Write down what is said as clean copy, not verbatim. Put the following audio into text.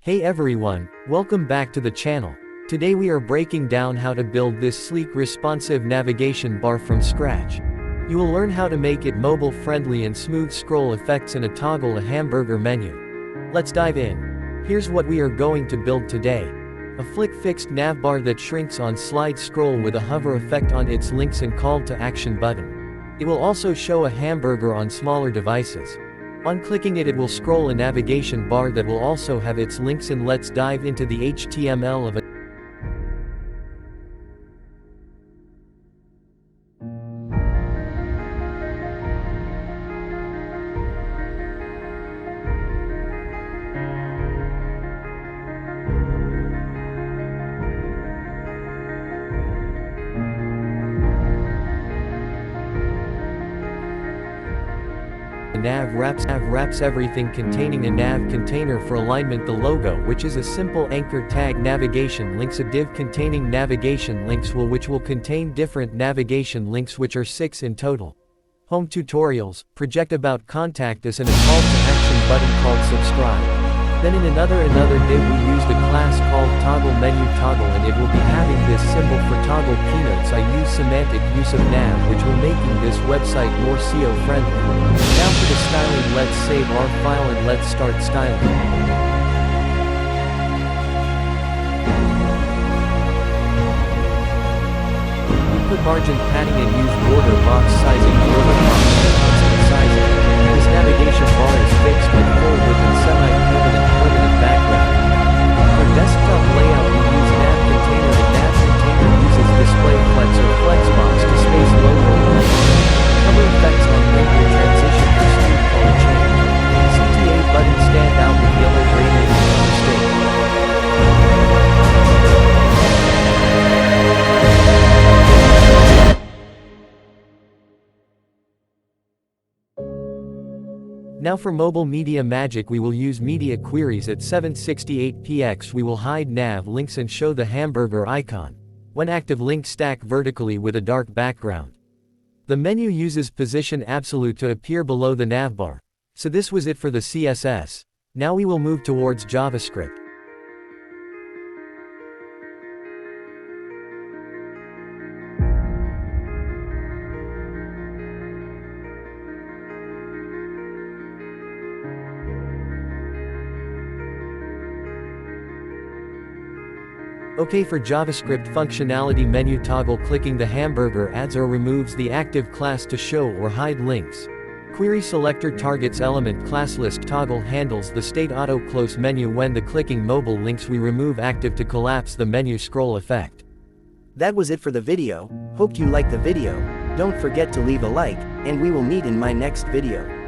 Hey everyone, welcome back to the channel. Today we are breaking down how to build this sleek responsive navigation bar from scratch. You will learn how to make it mobile friendly and smooth scroll effects in a toggle a hamburger menu. Let's dive in. Here's what we are going to build today. A flick fixed navbar that shrinks on slide scroll with a hover effect on its links and call to action button. It will also show a hamburger on smaller devices. On clicking it will scroll a navigation bar that will also have its links, and let's dive into the HTML of a nav wraps everything containing a nav container for alignment. The logo, which is a simple anchor tag, navigation links, a div containing navigation links which will contain different navigation links, which are 6 in total. Home tutorials, project about, contact us, and a call to action button called subscribe. Then in another div we used a class called toggle menu toggle, and it will be having this symbol for toggle keynotes. I use semantic use of nav, which will making this website more SEO friendly. Now for the styling, let's save our file and let's start styling. Put margin padding and use border box sizing. This navigation bar is fixed with full width and semi-permanent background. For desktop layout we use nav container. The nav container uses display flex or flexbox to space logo lines. Cover effects on menu transition for street color change. CTA button stand out with yellow gradient and state. Now for mobile media magic, we will use media queries at 768px. We will hide nav links and show the hamburger icon. When active, links stack vertically with a dark background. The menu uses position absolute to appear below the navbar. So this was it for the CSS. Now we will move towards JavaScript. OK, for JavaScript functionality, menu toggle, clicking the hamburger adds or removes the active class to show or hide links. Query selector targets element class list toggle handles the state auto close menu. When the clicking mobile links, we remove active to collapse the menu scroll effect. That was it for the video. Hope you liked the video. Don't forget to leave a like, and we will meet in my next video.